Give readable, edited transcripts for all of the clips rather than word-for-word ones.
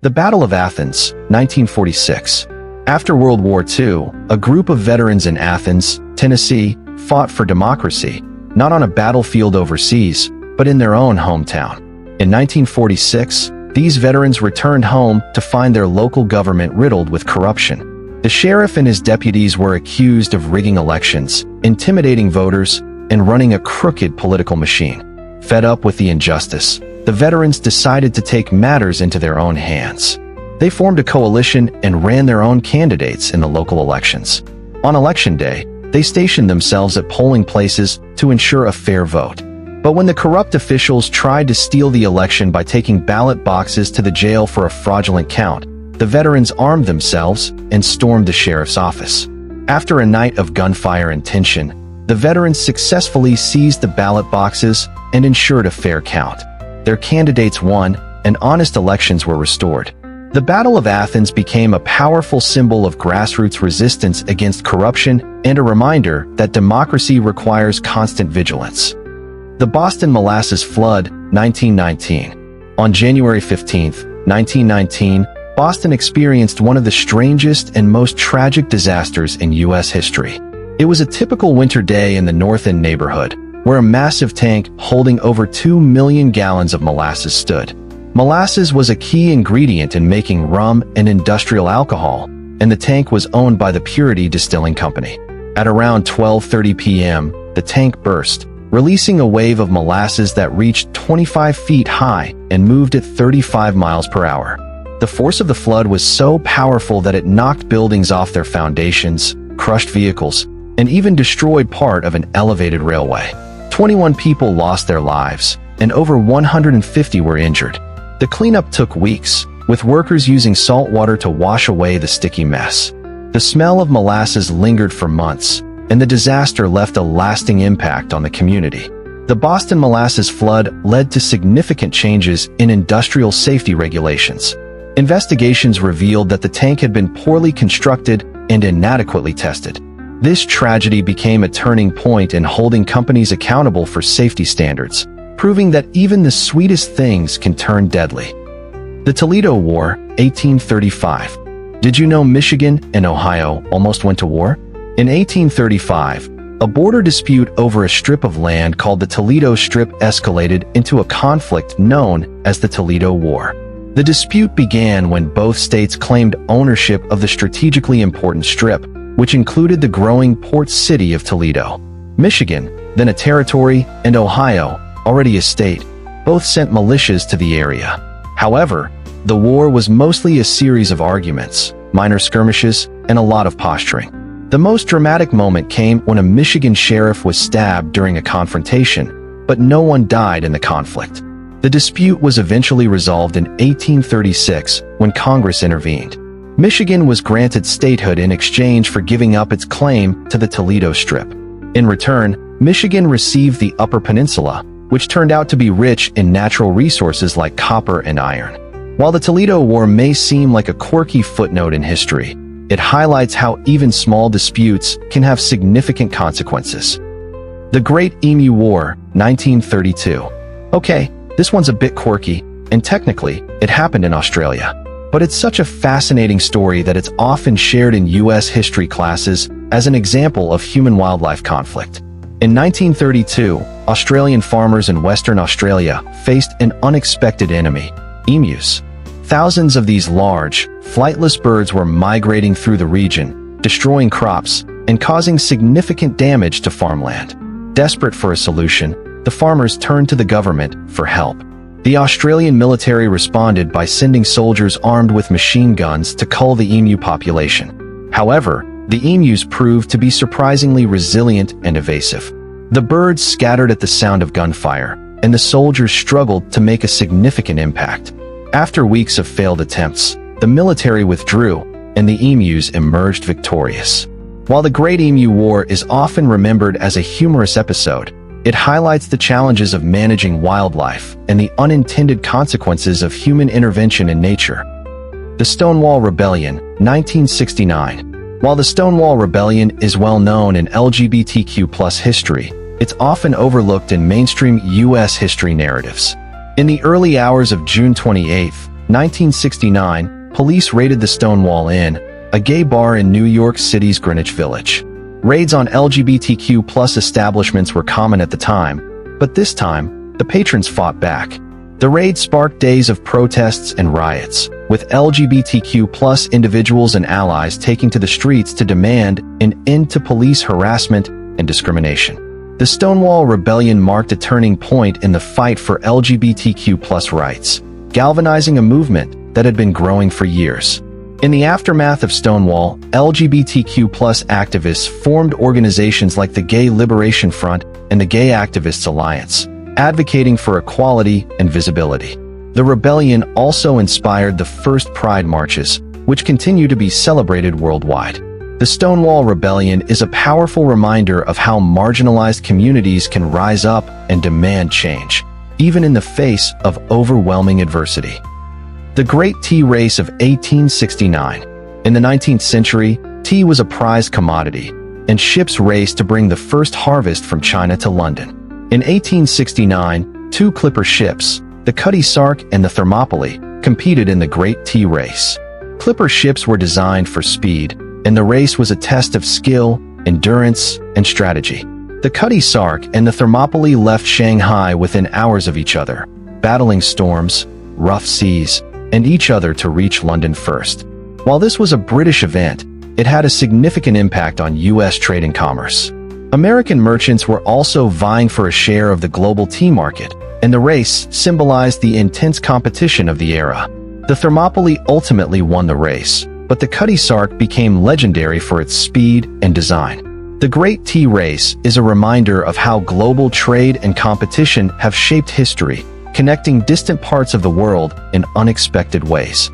The Battle of Athens, 1946. After World War II, a group of veterans in Athens, Tennessee, fought for democracy, not on a battlefield overseas, but in their own hometown. In 1946, these veterans returned home to find their local government riddled with corruption. The sheriff and his deputies were accused of rigging elections, intimidating voters, and running a crooked political machine. Fed up with the injustice, the veterans decided to take matters into their own hands. They formed a coalition and ran their own candidates in the local elections. On election day, they stationed themselves at polling places to ensure a fair vote. But when the corrupt officials tried to steal the election by taking ballot boxes to the jail for a fraudulent count, the veterans armed themselves and stormed the sheriff's office. After a night of gunfire and tension, the veterans successfully seized the ballot boxes and ensured a fair count. Their candidates won, and honest elections were restored. The Battle of Athens became a powerful symbol of grassroots resistance against corruption and a reminder that democracy requires constant vigilance. The Boston Molasses Flood, 1919. On January 15, 1919, Boston experienced one of the strangest and most tragic disasters in U.S. history. It was a typical winter day in the North End neighborhood, where a massive tank holding over 2 million gallons of molasses stood. Molasses was a key ingredient in making rum and industrial alcohol, and the tank was owned by the Purity Distilling Company. At around 12:30 p.m., the tank burst, releasing a wave of molasses that reached 25 feet high and moved at 35 miles per hour. The force of the flood was so powerful that it knocked buildings off their foundations, crushed vehicles, and even destroyed part of an elevated railway. 21 people lost their lives, and over 150 were injured. The cleanup took weeks, with workers using salt water to wash away the sticky mess. The smell of molasses lingered for months, and the disaster left a lasting impact on the community. The Boston Molasses Flood led to significant changes in industrial safety regulations. Investigations revealed that the tank had been poorly constructed and inadequately tested. This tragedy became a turning point in holding companies accountable for safety standards, proving that even the sweetest things can turn deadly. The Toledo War, 1835. Did you know Michigan and Ohio almost went to war? In 1835, a border dispute over a strip of land called the Toledo Strip escalated into a conflict known as the Toledo War. The dispute began when both states claimed ownership of the strategically important strip, which included the growing port city of Toledo. Michigan, then a territory, and Ohio, already a state, both sent militias to the area. However, the war was mostly a series of arguments, minor skirmishes, and a lot of posturing. The most dramatic moment came when a Michigan sheriff was stabbed during a confrontation, but no one died in the conflict. The dispute was eventually resolved in 1836 when Congress intervened. Michigan was granted statehood in exchange for giving up its claim to the Toledo Strip. In return, Michigan received the Upper Peninsula, which turned out to be rich in natural resources like copper and iron. While the Toledo War may seem like a quirky footnote in history, it highlights how even small disputes can have significant consequences. The Great Emu War, 1932. Okay, this one's a bit quirky, and technically, it happened in Australia. But it's such a fascinating story that it's often shared in U.S. history classes as an example of human-wildlife conflict. In 1932, Australian farmers in Western Australia faced an unexpected enemy, emus. Thousands of these large, flightless birds were migrating through the region, destroying crops, and causing significant damage to farmland. Desperate for a solution, the farmers turned to the government for help. The Australian military responded by sending soldiers armed with machine guns to cull the emu population. However, the emus proved to be surprisingly resilient and evasive. The birds scattered at the sound of gunfire, and the soldiers struggled to make a significant impact. After weeks of failed attempts, the military withdrew, and the emus emerged victorious. While the Great Emu War is often remembered as a humorous episode, it highlights the challenges of managing wildlife and the unintended consequences of human intervention in nature. The Stonewall Rebellion, 1969. While the Stonewall Rebellion is well known in LGBTQ+ history, it's often overlooked in mainstream U.S. history narratives. In the early hours of June 28, 1969, police raided the Stonewall Inn, a gay bar in New York City's Greenwich Village. Raids on LGBTQ+ establishments were common at the time, but this time, the patrons fought back. The raid sparked days of protests and riots, with LGBTQ+ individuals and allies taking to the streets to demand an end to police harassment and discrimination. The Stonewall Rebellion marked a turning point in the fight for LGBTQ+ rights, galvanizing a movement that had been growing for years. In the aftermath of Stonewall, LGBTQ+ activists formed organizations like the Gay Liberation Front and the Gay Activists Alliance, advocating for equality and visibility. The rebellion also inspired the first Pride marches, which continue to be celebrated worldwide. The Stonewall Rebellion is a powerful reminder of how marginalized communities can rise up and demand change, even in the face of overwhelming adversity. The Great Tea Race of 1869. In the 19th century, tea was a prized commodity, and ships raced to bring the first harvest from China to London. In 1869, two clipper ships, the Cutty Sark and the Thermopylae, competed in the Great Tea Race. Clipper ships were designed for speed, and the race was a test of skill, endurance, and strategy. The Cutty Sark and the Thermopylae left Shanghai within hours of each other, battling storms, rough seas, and each other to reach London first. While this was a British event, it had a significant impact on U.S. trade and commerce. American merchants were also vying for a share of the global tea market, and the race symbolized the intense competition of the era. The Thermopylae ultimately won the race, but the Cutty Sark became legendary for its speed and design. The Great Tea Race is a reminder of how global trade and competition have shaped history, connecting distant parts of the world in unexpected ways.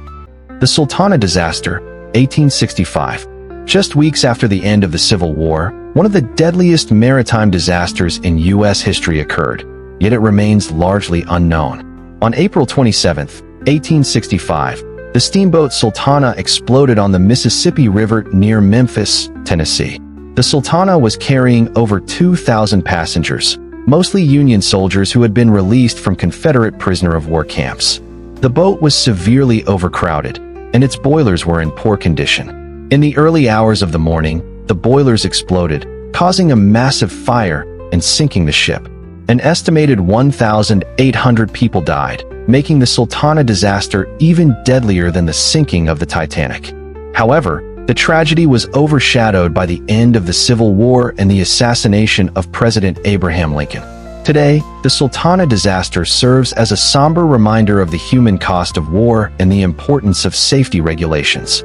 The Sultana disaster, 1865. Just weeks after the end of the Civil War, one of the deadliest maritime disasters in U.S. history occurred, yet it remains largely unknown. On April 27, 1865, the steamboat Sultana exploded on the Mississippi River near Memphis, Tennessee. The Sultana was carrying over 2,000 passengers, mostly Union soldiers who had been released from Confederate prisoner of war camps. The boat was severely overcrowded, and its boilers were in poor condition. In the early hours of the morning, the boilers exploded, causing a massive fire and sinking the ship. An estimated 1,800 people died, making the Sultana disaster even deadlier than the sinking of the Titanic. However, the tragedy was overshadowed by the end of the Civil War and the assassination of President Abraham Lincoln. Today, the Sultana disaster serves as a somber reminder of the human cost of war and the importance of safety regulations.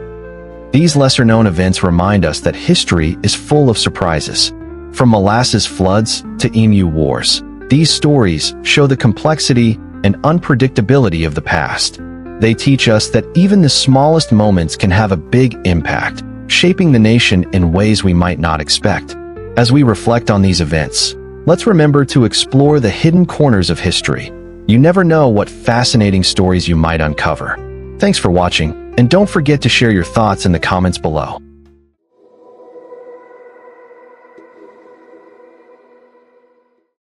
These lesser-known events remind us that history is full of surprises. From molasses floods to EMU wars, these stories show the complexity and unpredictability of the past. They teach us that even the smallest moments can have a big impact, shaping the nation in ways we might not expect. As we reflect on these events, let's remember to explore the hidden corners of history. You never know what fascinating stories you might uncover. Thanks for watching, and don't forget to share your thoughts in the comments below.